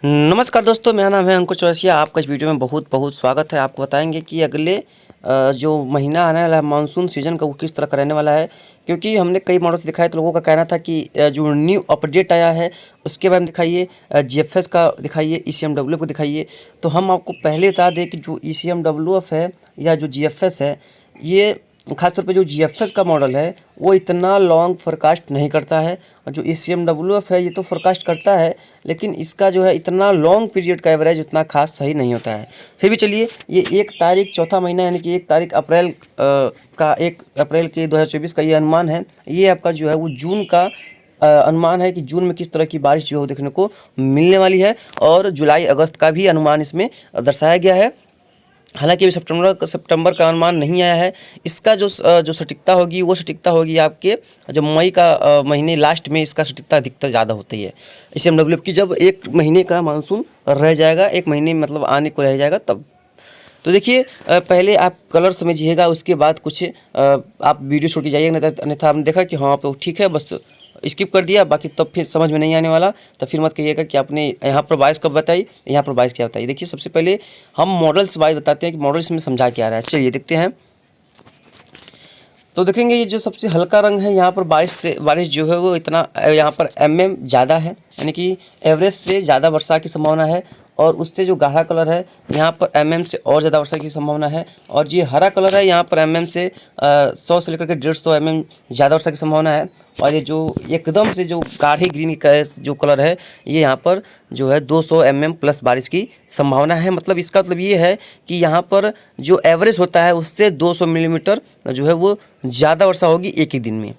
नमस्कार दोस्तों, मेरा नाम है अंकुश चौरसिया। आपका इस वीडियो में बहुत बहुत स्वागत है। आपको बताएंगे कि अगले जो महीना आने वाला है मानसून सीजन का, वो किस तरह का रहने वाला है। क्योंकि हमने कई मॉडल्स दिखाए तो लोगों का कहना था कि जो न्यू अपडेट आया है उसके बारे में दिखाइए, जीएफएस का दिखाइए, ईसीएमडब्ल्यू को दिखाइए। तो हम आपको पहले बता दें कि जो ईसीएमडब्ल्यूएफ है या जो जीएफएस है, ये खासतौर पे जो जीएफएस का मॉडल है वो इतना लॉन्ग फोरकास्ट नहीं करता है। और जो ईसीएमडब्ल्यूएफ है ये तो फोरकास्ट करता है, लेकिन इसका जो है इतना लॉन्ग पीरियड का एवरेज उतना खास सही नहीं होता है। फिर भी चलिए, ये 1 तारीख चौथा महीना यानी कि 1 तारीख अप्रैल का 1 अप्रैल के 2024 का ये अनुमान है। ये आपका जो है वो जून का अनुमान है कि जून में किस तरह की बारिश जो है वो देखने को मिलने वाली है। और जुलाई अगस्त का भी अनुमान इसमें दर्शाया गया है। हालांकि अभी सितंबर का अनुमान नहीं आया है। इसका जो सटीकता होगी वो सटीकता होगी आपके जो मई का महीने लास्ट में इसका सटीकता अधिकतर ज़्यादा होती है। ईसीएमडब्ल्यू की जब 1 महीने का मानसून रह जाएगा, 1 महीने मतलब आने को रह जाएगा तब। तो देखिए, पहले आप कलर समझिएगा, उसके बाद कुछ आप वीडियो छोड़ के जाइएगा। अन्यथा आपने देखा कि हाँ तो ठीक है, बस स्किप कर दिया, बाकी तब फिर समझ में नहीं आने वाला। तो फिर मत कहिएगा कि आपने यहाँ पर बारिश कब बताई, यहाँ पर बारिश क्या बताई। देखिए, सबसे पहले हम मॉडल्स वाइज बताते हैं कि मॉडल्स में समझा क्या रहा है। चलिए देखते हैं। तो देखेंगे ये जो सबसे हल्का रंग है, यहाँ पर बारिश जो है वो इतना यहाँ पर ज़्यादा है, यानी कि एवरेज से ज़्यादा वर्षा की संभावना है। और उससे जो गाढ़ा कलर है यहाँ पर से और ज़्यादा वर्षा की संभावना है। और ये हरा कलर है, यहाँ पर से 100 से लेकर के 150 ज़्यादा वर्षा की संभावना है। और ये जो एकदम से जो गाढ़ी ग्रीन का जो कलर है, ये यहाँ पर जो है 200 प्लस बारिश की संभावना है। मतलब इसका मतलब ये है कि यहाँ पर जो एवरेज होता है उससे 200 मिलीमीटर जो है वो ज़्यादा वर्षा होगी एक ही दिन में।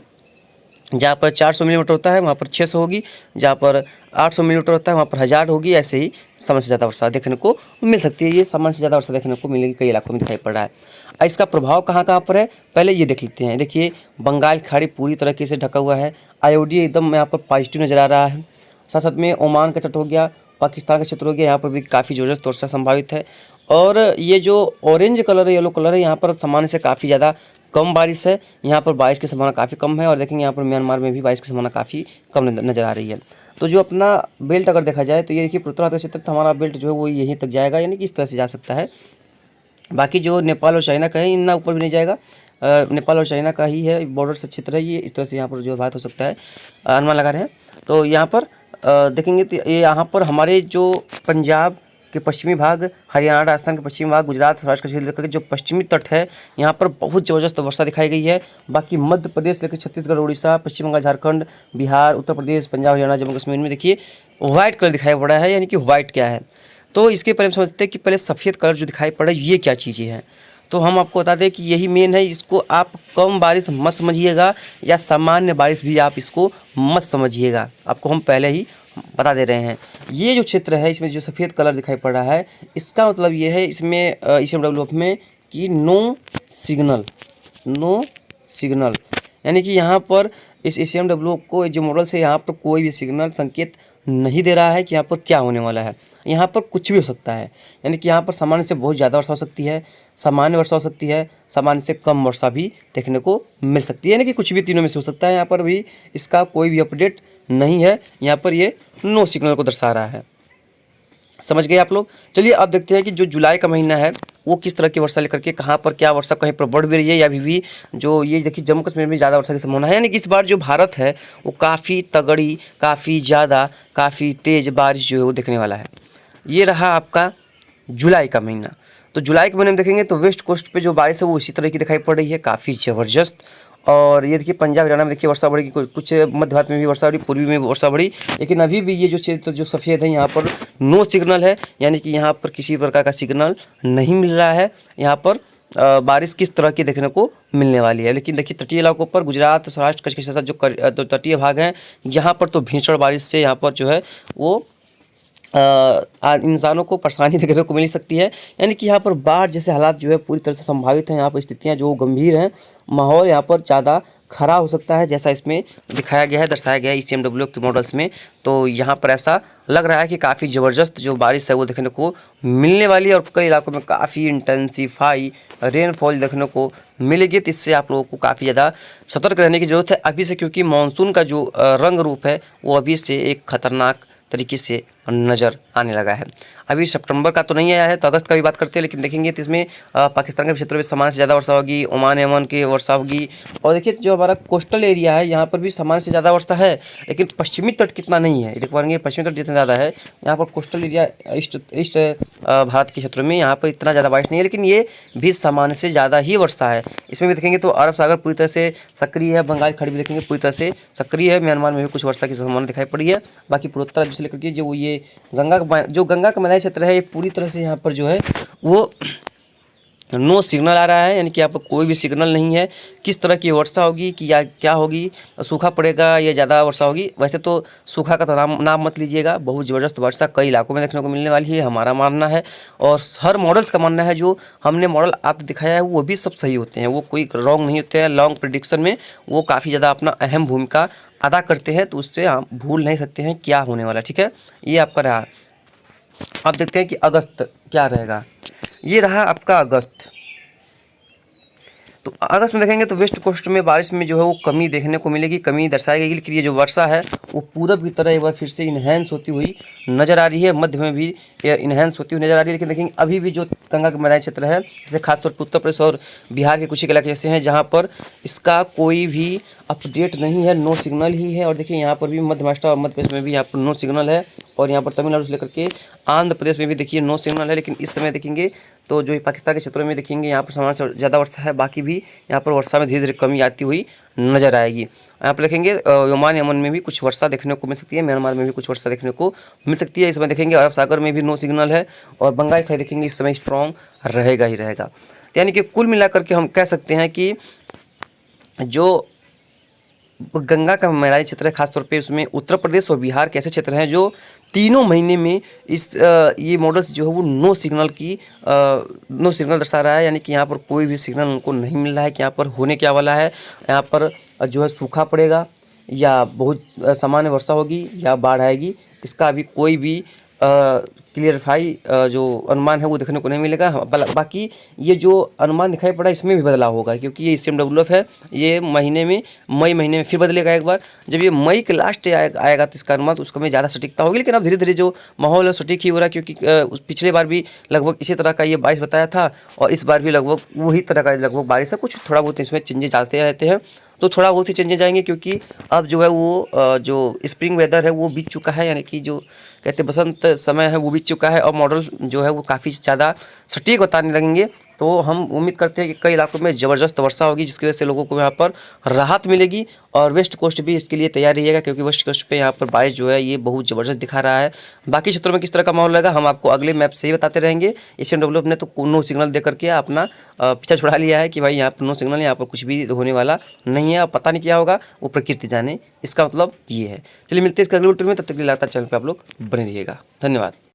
जहाँ पर 400 मिलीमीटर होता है वहाँ पर 600 होगी, जहाँ पर 800 मिलीमीटर होता है वहाँ पर 1000 होगी। ऐसे ही सामान्य से ज़्यादा वर्षा देखने को मिल सकती है। ये सामान्य से ज़्यादा वर्षा देखने को मिलेगी, कई इलाकों में दिखाई पड़ रहा है। इसका प्रभाव कहाँ कहाँ पर है पहले ये देख लेते हैं। देखिए, बंगाल खाड़ी पूरी तरीके से ढका हुआ है। आईओडी एकदम यहाँ पर पॉजिटिव नज़र आ रहा है। साथ साथ में ओमान का तट हो गया, पाकिस्तान का क्षेत्र हो गया, यहाँ पर भी काफ़ी ज़बरदस्त वर्षा संभावित है। और ये जो ऑरेंज कलर है, येलो कलर है, यहाँ पर सामान्य से काफ़ी ज़्यादा कम बारिश है। यहाँ पर बारिश की संभावना काफ़ी कम है। और देखेंगे यहाँ पर म्यांमार में भी बारिश की संभावना काफ़ी कम नज़र आ रही है। तो जो अपना बेल्ट अगर देखा जाए तो ये देखिए, पूर्वोत्तर क्षेत्र तक हमारा बेल्ट जो है वो यहीं तक जाएगा, यानी कि इस तरह से जा सकता है। बाकी जो नेपाल और चाइना का है, इतना ऊपर भी नहीं जाएगा। नेपाल और चाइना का ही है, बॉर्डर से क्षेत्र है ये, इस तरह से यहाँ पर जो बात हो सकता है, अनुमान लगा रहे हैं। तो यहाँ पर देखेंगे तो ये यहाँ पर हमारे जो पंजाब के पश्चिमी भाग, हरियाणा राजस्थान के पश्चिमी भाग, गुजरात सौराष्ट्र का क्षेत्र लेकर के जो पश्चिमी तट है यहाँ पर बहुत ज़बरदस्त वर्षा दिखाई गई है। बाकी मध्य प्रदेश लेकर छत्तीसगढ़, उड़ीसा, पश्चिम बंगाल, झारखंड, बिहार, उत्तर प्रदेश, पंजाब, हरियाणा, जम्मू कश्मीर में देखिए व्हाइट कलर दिखाई पड़ा है। यानी कि व्हाइट क्या है, तो इसके पहले हम समझते हैं कि पहले सफ़ेद कलर जो दिखाई पड़ा है ये क्या चीज़ें हैं। तो हम आपको बता दें कि यही मेन है। इसको आप कम बारिश मत समझिएगा या सामान्य बारिश भी आप इसको मत समझिएगा, आपको हम पहले ही बता दे रहे हैं। ये जो क्षेत्र है इसमें जो सफ़ेद कलर दिखाई पड़ रहा है, इसका मतलब ये है इसमें ईसीएमडब्ल्यूएफ में कि नो सिग्नल, यानी कि यहाँ पर इस ईसीएमडब्ल्यू को जो मॉडल से यहाँ पर कोई भी सिग्नल संकेत नहीं दे रहा है कि यहाँ पर क्या होने वाला है। यहाँ पर कुछ भी हो सकता है, यानी कि यहाँ पर सामान्य से बहुत ज़्यादा वर्षा हो सकती है, सामान्य वर्षा हो सकती है, सामान्य से कम वर्षा भी देखने को मिल सकती है, यानी कि कुछ भी तीनों में से हो सकता है। यहाँ पर भी इसका कोई भी अपडेट नहीं है, यहाँ पर ये नो सिग्नल को दर्शा रहा है। समझ गए आप लोग। चलिए अब देखते हैं कि जो जुलाई का महीना है वो किस तरह की वर्षा लेकर के, कहाँ पर क्या वर्षा, कहीं पर बढ़ भी रही है या अभी भी जो ये देखिए जम्मू कश्मीर में ज़्यादा वर्षा की संभावना है। यानी कि इस बार जो भारत है वो काफ़ी तगड़ी, काफ़ी ज़्यादा, काफ़ी तेज़ बारिश जो है वो देखने वाला है। ये रहा आपका जुलाई का महीना। तो जुलाई के महीने में देखेंगे तो वेस्ट कोस्ट पे जो बारिश है वो इसी तरह की दिखाई पड़ रही है, काफ़ी ज़बरदस्त। और ये देखिए पंजाब हरियाणा में देखिए वर्षा बढ़ेगी, कुछ मध्य भारत में भी वर्षा बढ़ी, पूर्वी में भी वर्षा बढ़ी। लेकिन अभी भी ये जो क्षेत्र जो सफ़ेद है यहाँ पर नो सिग्नल है, यानी कि यहाँ पर किसी प्रकार का सिग्नल नहीं मिल रहा है। यहाँ पर बारिश किस तरह की देखने को मिलने वाली है। लेकिन देखिए तटीय इलाकों पर गुजरात, सौराष्ट्र, कच्छ के साथ जो तटीय भाग हैं यहाँ पर तो भीषण बारिश से यहाँ पर जो है वो इंसानों को परेशानी देखने को मिल सकती है। यानी कि यहाँ पर बाढ़ जैसे हालात जो है पूरी तरह से संभावित हैं। यहाँ पर स्थितियाँ जो गंभीर हैं, माहौल यहाँ पर ज़्यादा खराब हो सकता है, जैसा इसमें दिखाया गया है, दर्शाया गया है ईसीएमडब्ल्यू के मॉडल्स में। तो यहाँ पर ऐसा लग रहा है कि काफ़ी ज़बरदस्त जो बारिश है वो देखने को मिलने वाली है और कई इलाकों में काफ़ी इंटेंसीफाई रेनफॉल देखने को मिलेगी। तो इससे आप लोगों को काफ़ी ज़्यादा सतर्क रहने की ज़रूरत है अभी से, क्योंकि मानसून का जो रंग रूप है वो अभी से एक खतरनाक तरीके से नज़र आने लगा है। अभी सितंबर का तो नहीं आया है, तो अगस्त का भी बात करते हैं, लेकिन देखेंगे तो इसमें पाकिस्तान के क्षेत्रों में सामान्य से ज़्यादा वर्षा होगी, ओमान यमन की वर्षा होगी। और देखिए जो हमारा कोस्टल एरिया है यहाँ पर भी सामान्य से ज़्यादा वर्षा है, लेकिन पश्चिमी तट कितना नहीं है देख पाएंगे। पश्चिमी तट जितना ज़्यादा है यहाँ पर, कोस्टल एरिया ईस्ट भारत के क्षेत्रों में यहाँ पर इतना ज़्यादा बारिश नहीं है, लेकिन ये भी सामान्य से ज़्यादा ही वर्षा है। इसमें भी देखेंगे तो अरब सागर पूरी तरह से सक्रिय है, बंगाल की खाड़ी भी देखेंगे पूरी तरह से सक्रिय है, म्यांमार में भी कुछ वर्षा की संभावना दिखाई पड़ी है। बाकी पूर्वोत्तर राज्यों से लेकर के जो ये गंगा का मैदानी क्षेत्र है, ये पूरी तरह से यहाँ पर जो है वो नो सिग्नल आ रहा है, यानी कि यहाँ पर कोई भी सिग्नल नहीं है किस तरह की वर्षा होगी कि या क्या होगी, सूखा पड़ेगा या ज़्यादा वर्षा होगी। वैसे तो सूखा का तो नाम मत लीजिएगा, बहुत ज़बरदस्त वर्षा कई इलाकों में देखने को मिलने वाली है, हमारा मानना है। और हर मॉडल्स का मानना है, जो हमने मॉडल आपको दिखाया है वो भी सब सही होते हैं, वो कोई रॉन्ग नहीं होते हैं। लॉन्ग प्रेडिक्शन में वो काफ़ी ज़्यादा अपना अहम भूमिका अदा करते हैं, तो उससे हम भूल नहीं सकते हैं क्या होने वाला। ठीक है, ये आपका रहा। अब देखते हैं कि अगस्त क्या रहेगा। ये रहा आपका अगस्त। तो अगस्त में देखेंगे तो वेस्ट कोस्ट में बारिश में जो है वो कमी देखने को मिलेगी, कमी दर्शाई गई, लेकिन ये जो वर्षा है वो पूरब की तरह एक बार फिर से इन्हेंस होती हुई नज़र आ रही है, मध्य में भी इन्हेंस होती हुई नज़र आ रही है। लेकिन देखेंगे अभी भी जो गंगा का मैदानी क्षेत्र है, जैसे खासतौर पर उत्तर प्रदेश और बिहार के कुछ एक इलाके ऐसे हैं जहाँ पर इसका कोई भी अपडेट नहीं है, नो सिग्नल ही है। और देखिए यहाँ पर भी मध्य महाराष्ट्र और मध्य प्रदेश में भी यहाँ पर नो सिग्नल है, और यहाँ पर तमिलनाडु से लेकर के आंध्र प्रदेश में भी देखिए नो सिग्नल है। लेकिन इस समय देखेंगे तो जो पाकिस्तान के क्षेत्रों में देखेंगे यहाँ पर सामान्य से ज़्यादा वर्षा है, बाकी भी यहाँ पर वर्षा में धीरे धीरे कमी आती हुई नजर आएगी। यहाँ पर देखेंगे ओमान यमन में भी कुछ वर्षा देखने को मिल सकती है, म्यांमार में भी कुछ वर्षा देखने को मिल सकती है। इस समय देखेंगे अरब सागर में भी नो सिग्नल है, और बंगाल की खाड़ी देखेंगे इस समय स्ट्रॉन्ग रहेगा ही रहेगा। यानी कि कुल मिलाकर के हम कह सकते हैं कि जो गंगा का मैदानी क्षेत्र है, खासतौर पे उसमें उत्तर प्रदेश और बिहार के ऐसे क्षेत्र हैं जो तीनों महीने में ये मॉडल्स जो है वो नो सिग्नल दर्शा रहा है, यानी कि यहाँ पर कोई भी सिग्नल उनको नहीं मिल रहा है कि यहाँ पर होने क्या वाला है। यहाँ पर जो है सूखा पड़ेगा या बहुत सामान्य वर्षा होगी या बाढ़ आएगी, इसका अभी कोई भी क्लियरफाई जो अनुमान है वो देखने को नहीं मिलेगा। बाकी ये जो अनुमान दिखाई पड़ा इसमें भी बदलाव होगा, क्योंकि ये SMWF है, ये मई महीने में फिर बदलेगा एक बार। जब ये मई के लास्ट आएगा तो इसका अनुमान, तो उसका में ज़्यादा सटीकता होगी। लेकिन अब धीरे धीरे जो माहौल है सटीक ही हो रहा है, क्योंकि पिछले बार भी लगभग इसी तरह का ये बारिश बताया था, और इस बार भी लगभग वही तरह का लगभग बारिश है। कुछ थोड़ा बहुत इसमें चेंजेस आते रहते हैं, तो थोड़ा बहुत ही चेंजेस आएंगे, क्योंकि अब जो है वो जो स्प्रिंग वेदर है वो बीत चुका है, यानी कि जो कहते बसंत समय है वो बीत चुका है, और मॉडल जो है वो काफ़ी ज़्यादा सटीक बताने लगेंगे। तो हम उम्मीद करते हैं कि कई इलाकों में ज़बरदस्त वर्षा होगी, जिसकी वजह से लोगों को यहाँ पर राहत मिलेगी। और वेस्ट कोस्ट भी इसके लिए तैयार रहिएगा, क्योंकि वेस्ट कोस्ट पे यहाँ पर बारिश जो है ये बहुत ज़बरदस्त दिखा रहा है। बाकी क्षेत्रों में किस तरह का माहौल रहेगा हम आपको अगले मैप से ही बताते रहेंगे। SMWF ने तो नो सिग्नल दे करके अपना पीछा छुड़ा लिया है कि भाई यहाँ पर नो सिग्नल, यहाँ पर कुछ भी होने वाला नहीं है, पता नहीं क्या होगा, वो प्रकृति जाने। इसका मतलब ये है। चलिए मिलते हैं इसके अगले वीडियो में, तब तक के लिए लगातार चैनल पर आप लोग बने रहिएगा। धन्यवाद।